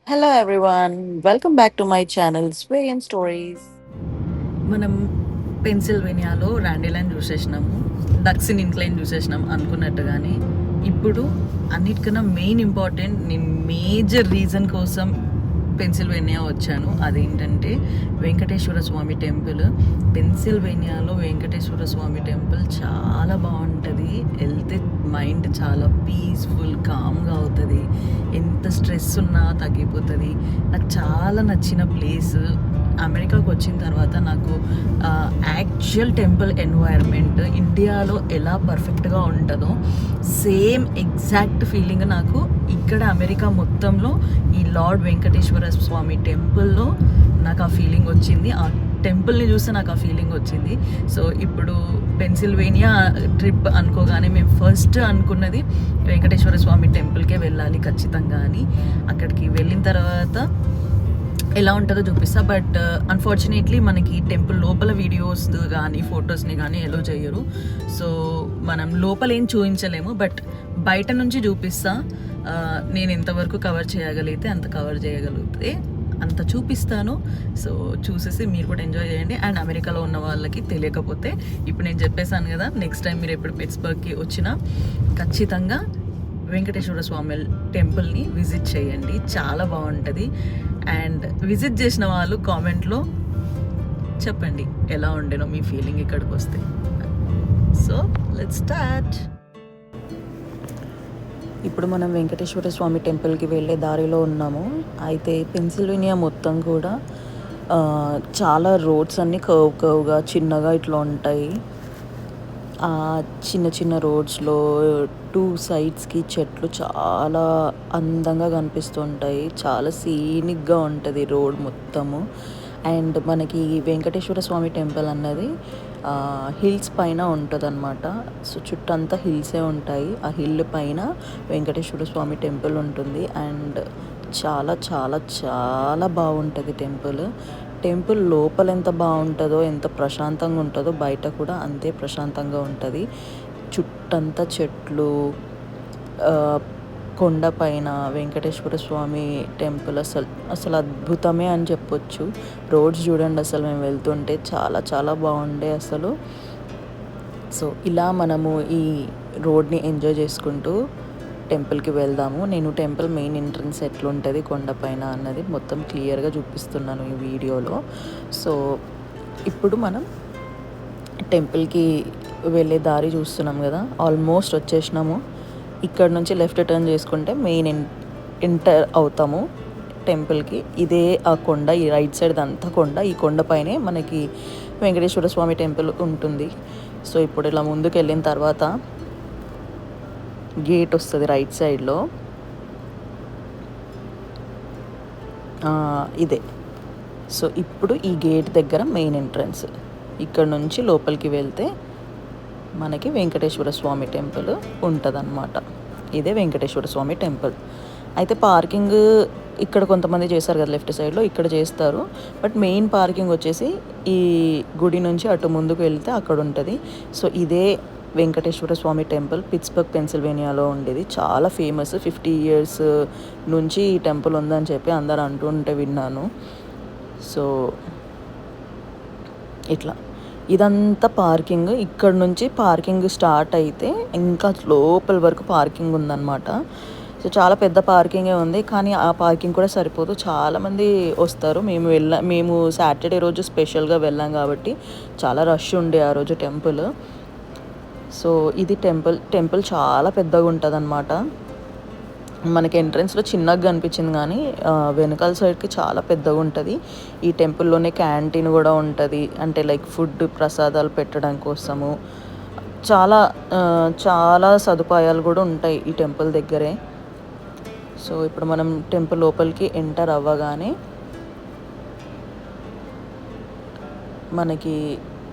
Hello everyone, welcome back to my channel Sway and Stories. మనం పెన్సిల్వేనియాలో ర్యాండీలైన్ చూసేసినాము, డక్సిన్ incline చూసేసినాం అనుకున్నట్టుగానే ఇప్పుడు అన్నిటికన్నా మెయిన్ ఇంపార్టెంట్ నేను మేజర్ రీజన్ కోసం పెన్సిల్వేనియా వచ్చాను. అదేంటంటే వెంకటేశ్వర స్వామి టెంపుల్. పెన్సిల్వేనియాలో వెంకటేశ్వర స్వామి టెంపుల్ చాలా బాగుంటుంది. వెళ్తే మైండ్ చాలా పీస్ఫుల్ కామ్గా అవుతుంది. ఎంత స్ట్రెస్ ఉన్నా తగ్గిపోతుంది. నాకు చాలా నచ్చిన ప్లేస్. అమెరికాకు వచ్చిన తర్వాత నాకు యాక్చువల్ టెంపుల్ ఎన్వైర్న్మెంట్ ఇండియాలో ఎలా పర్ఫెక్ట్గా ఉంటుందో సేమ్ ఎగ్జాక్ట్ ఫీలింగ్ నాకు ఇక్కడ అమెరికా మొత్తంలో ఈ లార్డ్ వెంకటేశ్వర స్వామి టెంపుల్లో నాకు ఆ ఫీలింగ్ వచ్చింది. ఆ టెంపుల్ని చూస్తే నాకు ఆ ఫీలింగ్ వచ్చింది. సో ఇప్పుడు పెన్సిల్వేనియా ట్రిప్ అనుకోగానే మేము ఫస్ట్ అనుకున్నది వెంకటేశ్వర స్వామి టెంపుల్కే వెళ్ళాలి ఖచ్చితంగా అని. అక్కడికి వెళ్ళిన తర్వాత ఎలా ఉంటుందో చూపిస్తా. బట్ అన్ఫార్చునేట్లీ మనకి టెంపుల్ లోపల వీడియోస్ కానీ ఫొటోస్ని కానీ ఎలో చేయరు. సో మనం లోపల ఏం చూపించలేము, బట్ బయట నుంచి చూపిస్తా. నేను ఎంతవరకు కవర్ చేయగలిగితే అంత కవర్ చేయగలిగితే అంత చూపిస్తాను. సో చూసేసి మీరు కూడా ఎంజాయ్ చేయండి. అండ్ అమెరికాలో ఉన్న వాళ్ళకి తెలియకపోతే ఇప్పుడు నేను చెప్పేశాను కదా, నెక్స్ట్ టైం మీరు ఎప్పుడు పిట్స్బర్గ్కి వచ్చినా ఖచ్చితంగా వెంకటేశ్వర స్వామి టెంపుల్ని విజిట్ చేయండి, చాలా బాగుంటుంది. అండ్ విజిట్ చేసిన వాళ్ళు కామెంట్లో చెప్పండి ఎలా ఉండేనో మీ ఫీలింగ్ ఇక్కడికి వస్తే. So let's start. ఇప్పుడు మనం వెంకటేశ్వర స్వామి టెంపుల్కి వెళ్ళే దారిలో ఉన్నాము. అయితే పెన్సిల్వేనియా మొత్తం కూడా చాలా రోడ్స్ అన్నీ కర్వ్గా చిన్నగా ఇట్లా ఉంటాయి. చిన్న చిన్న రోడ్స్లో టూ సైడ్స్కి చెట్లు చాలా అందంగా కనిపిస్తుంటాయి. చాలా సీనిక్గా ఉంటుంది రోడ్ మొత్తము. అండ్ మనకి వెంకటేశ్వర స్వామి టెంపుల్ అన్నది హిల్స్ పైన ఉంటుంది అనమాట. సో చుట్టంతా హిల్సే ఉంటాయి. ఆ హిల్ పైన వెంకటేశ్వర స్వామి టెంపుల్ ఉంటుంది. అండ్ చాలా చాలా చాలా బాగుంటుంది టెంపుల్ లోపల ఎంత బాగుంటుందో, ఎంత ప్రశాంతంగా ఉంటుందో బయట కూడా అంతే ప్రశాంతంగా ఉంటుంది. చుట్టంతా చెట్లు, కొండపైన వెంకటేశ్వర స్వామి టెంపుల్ అసలు అద్భుతమే అని చెప్పొచ్చు. రోడ్స్ చూడండి, అసలు మేము వెళ్తుంటే చాలా చాలా బాగుండే అసలు. సో ఇలా మనము ఈ రోడ్ని ఎంజాయ్ చేసుకుంటూ టెంపుల్కి వెళ్దాము. నేను టెంపుల్ మెయిన్ ఎంట్రన్స్ ఎట్లుంటుంది కొండపైన అన్నది మొత్తం క్లియర్గా చూపిస్తున్నాను ఈ వీడియోలో. సో ఇప్పుడు మనం టెంపుల్కి వెళ్ళే దారి చూస్తున్నాం కదా, ఆల్మోస్ట్ వచ్చేసినాము. ఇక్కడ నుంచి లెఫ్ట్ టర్న్ చేసుకుంటే మెయిన్ ఎంటర్ అవుతాము టెంపుల్కి. ఇదే ఆ కొండ, ఈ రైట్ సైడ్ అంతా కొండ. ఈ కొండపైనే మనకి వెంకటేశ్వర స్వామి టెంపుల్ ఉంటుంది. సో ఇప్పుడు ఇలా ముందుకు వెళ్ళిన తర్వాత గేట్ వస్తుంది రైట్ సైడ్లో, ఇదే. సో ఇప్పుడు ఈ గేట్ దగ్గర మెయిన్ ఎంట్రన్స్. ఇక్కడ నుంచి లోపలికి వెళ్తే మనకి వెంకటేశ్వర స్వామి టెంపుల్ ఉంటుందన్నమాట. ఇదే వెంకటేశ్వర స్వామి టెంపుల్. అయితే పార్కింగ్ ఇక్కడ కొంతమంది చేస్తారు కదా లెఫ్ట్ సైడ్లో, ఇక్కడ చేస్తారు. బట్ మెయిన్ పార్కింగ్ వచ్చేసి ఈ గుడి నుంచి అటు ముందుకు వెళ్తే అక్కడ ఉంటుంది. సో ఇదే వెంకటేశ్వర స్వామి టెంపుల్ పిట్స్బర్గ్ పెన్సిల్వేనియాలో ఉండేది. చాలా ఫేమస్. 50 years నుంచి ఈ టెంపుల్ ఉందని చెప్పి అందరు అంటుంటే విన్నాను. సో ఇట్లా ఇదంతా పార్కింగ్. ఇక్కడ నుంచి పార్కింగ్ స్టార్ట్ అయితే ఇంకా లోపల వరకు పార్కింగ్ ఉందన్నమాట. సో చాలా పెద్ద పార్కింగే ఉంది, కానీ ఆ పార్కింగ్ కూడా సరిపోదు, చాలామంది వస్తారు. మేము సాటర్డే రోజు స్పెషల్గా వెళ్ళాం కాబట్టి చాలా రష్ ఉండే ఆ రోజు టెంపుల్. సో ఇది టెంపుల్ చాలా పెద్దగా ఉంటుంది అన్నమాట. మనకి ఎంట్రన్స్లో చిన్నగా కనిపించింది, కానీ వెనకాల సైడ్కి చాలా పెద్దగా ఉంటుంది. ఈ టెంపుల్లోనే క్యాంటీన్ కూడా ఉంటుంది, అంటే లైక్ ఫుడ్ ప్రసాదాలు పెట్టడం కోసము చాలా చాలా సదుపాయాలు కూడా ఉంటాయి ఈ టెంపుల్ దగ్గరే. సో ఇప్పుడు మనం టెంపుల్ లోపలికి ఎంటర్ అవ్వగానే మనకి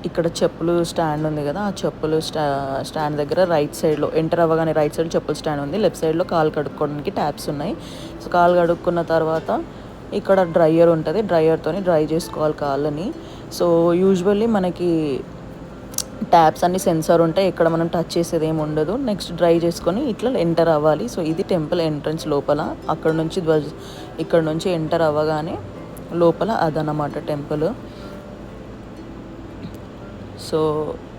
ఇక్కడ చెప్పులు స్టాండ్ ఉంది కదా, ఆ చెప్పులు స్టాండ్ దగ్గర రైట్ సైడ్లో ఎంటర్ అవ్వగానే రైట్ సైడ్ చెప్పులు స్టాండ్ ఉంది. లెఫ్ట్ సైడ్లో కాలు కడుక్కోవడానికి ట్యాప్స్ ఉన్నాయి. సో కాలు కడుక్కున్న తర్వాత ఇక్కడ డ్రైయర్ ఉంటుంది, డ్రైయర్తో డ్రై చేసుకోవాలి కాళ్ళని. సో యూజువల్లీ మనకి ట్యాప్స్ అన్ని సెన్సార్ ఉంటాయి, ఇక్కడ మనం టచ్ చేసేది ఏమి ఉండదు. నెక్స్ట్ డ్రై చేసుకొని ఇట్లా ఎంటర్ అవ్వాలి. సో ఇది టెంపుల్ ఎంట్రన్స్ లోపల. అక్కడ నుంచి ఇక్కడ నుంచి ఎంటర్ అవ్వగానే లోపల అదనమాట టెంపుల్. సో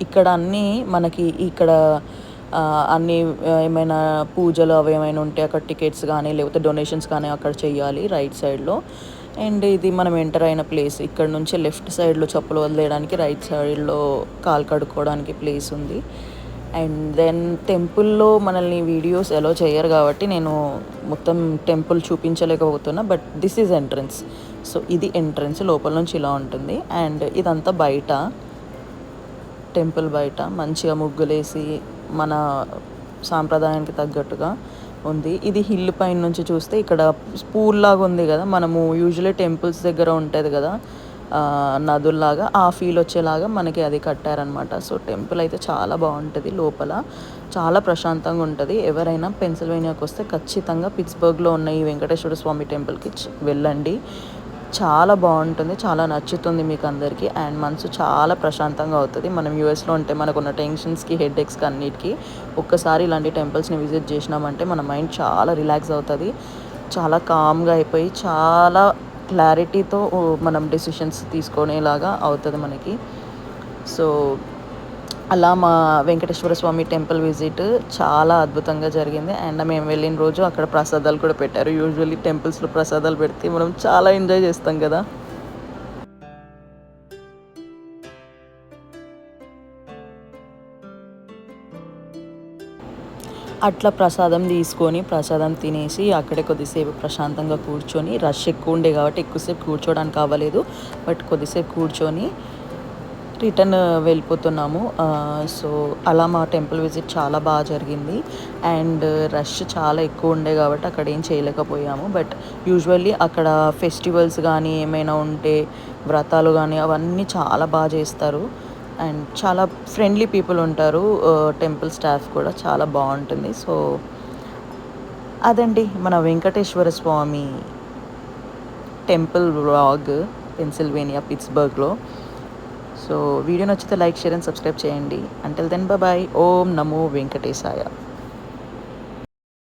ఇక్కడ అన్నీ మనకి ఇక్కడ అన్నీ ఏమైనా పూజలు అవి ఏమైనా ఉంటే అక్కడ టికెట్స్ కానీ లేకపోతే డొనేషన్స్ కానీ అక్కడ చెయ్యాలి రైట్ సైడ్లో. అండ్ ఇది మనం ఎంటర్ అయిన ప్లేస్. ఇక్కడ నుంచి లెఫ్ట్ సైడ్లో చెప్పులు వదిలేయడానికి, రైట్ సైడ్లో కాలు కడుక్కోవడానికి ప్లేస్ ఉంది. అండ్ దెన్ టెంపుల్లో మనల్ని వీడియోస్ ఎలా చేయరు కాబట్టి నేను మొత్తం టెంపుల్ చూపించలేకపోతున్నా. But this is entrance. So ఇది ఎంట్రన్స్, లోపల నుంచి ఇలా ఉంటుంది. అండ్ ఇదంతా బయట, టెంపుల్ బయట మంచిగా ముగ్గులేసి మన సాంప్రదాయానికి తగ్గట్టుగా ఉంది. ఇది హిల్ పైన నుంచి చూస్తే ఇక్కడ పూల్ లాగా ఉంది కదా, మనము యూజువల్లీ టెంపుల్స్ దగ్గర ఉంటుంది కదా నదుల్లాగా, ఆ ఫీల్ వచ్చేలాగా మనకి అది కట్టారనమాట. సో టెంపుల్ అయితే చాలా బాగుంటుంది, లోపల చాలా ప్రశాంతంగా ఉంటుంది. ఎవరైనా పెన్సిల్వేనియాకి వస్తే ఖచ్చితంగా పిట్స్బర్గ్లో ఉన్న ఈ వెంకటేశ్వర స్వామి టెంపుల్కి వెళ్ళండి. చాలా బాగుంటుంది, చాలా నచ్చుతుంది మీకు అందరికీ. అండ్ మనసు చాలా ప్రశాంతంగా అవుతుంది. మనం యూఎస్లో ఉంటే మనకున్న టెన్షన్స్కి, హెడేక్స్కి అన్నిటికీ ఒక్కసారి ఇలాంటి టెంపుల్స్ని విజిట్ చేసినామంటే మన మైండ్ చాలా రిలాక్స్ అవుతుంది, చాలా కామ్గా అయిపోయి చాలా క్లారిటీతో మనం డెసిషన్స్ తీసుకునేలాగా అవుతుంది మనకి. సో అలా మా వెంకటేశ్వర స్వామి టెంపుల్ విజిట్ చాలా అద్భుతంగా జరిగింది. అండ్ మేము వెళ్ళిన రోజు అక్కడ ప్రసాదాలు కూడా పెట్టారు. యూజువల్లీ టెంపుల్స్లో ప్రసాదాలు పెడితే మనం చాలా ఎంజాయ్ చేస్తాం కదా. అట్లా ప్రసాదం తీసుకొని ప్రసాదం తినేసి అక్కడే కొద్దిసేపు ప్రశాంతంగా కూర్చొని, రష్ ఎక్కువ ఉండే కాబట్టి ఎక్కువసేపు కూర్చోడానికి అవ్వలేదు, బట్ కొద్దిసేపు కూర్చొని రిటర్న్ వెళ్ళిపోతున్నాము. సో అలా మా టెంపుల్ విజిట్ చాలా బాగా జరిగింది. అండ్ రష్ చాలా ఎక్కువ ఉండే కాబట్టి అక్కడ ఏం చేయలేకపోయాము. బట్ యూజువల్లీ అక్కడ ఫెస్టివల్స్ కానీ ఏమైనా ఉంటే, వ్రతాలు కానీ అవన్నీ చాలా బాగా చేస్తారు. అండ్ చాలా ఫ్రెండ్లీ పీపుల్ ఉంటారు. టెంపుల్ స్టాఫ్ కూడా చాలా బాగుంటుంది. సో అదండి మన Venkateswara Swamy temple vlog Pennsylvania పిట్స్బర్గ్లో. సో వీడియో నచ్చితే లైక్, షేర్ అండ్ సబ్స్క్రైబ్ చేయండి. Until then bye. ఓం నమో వెంకటేశాయ.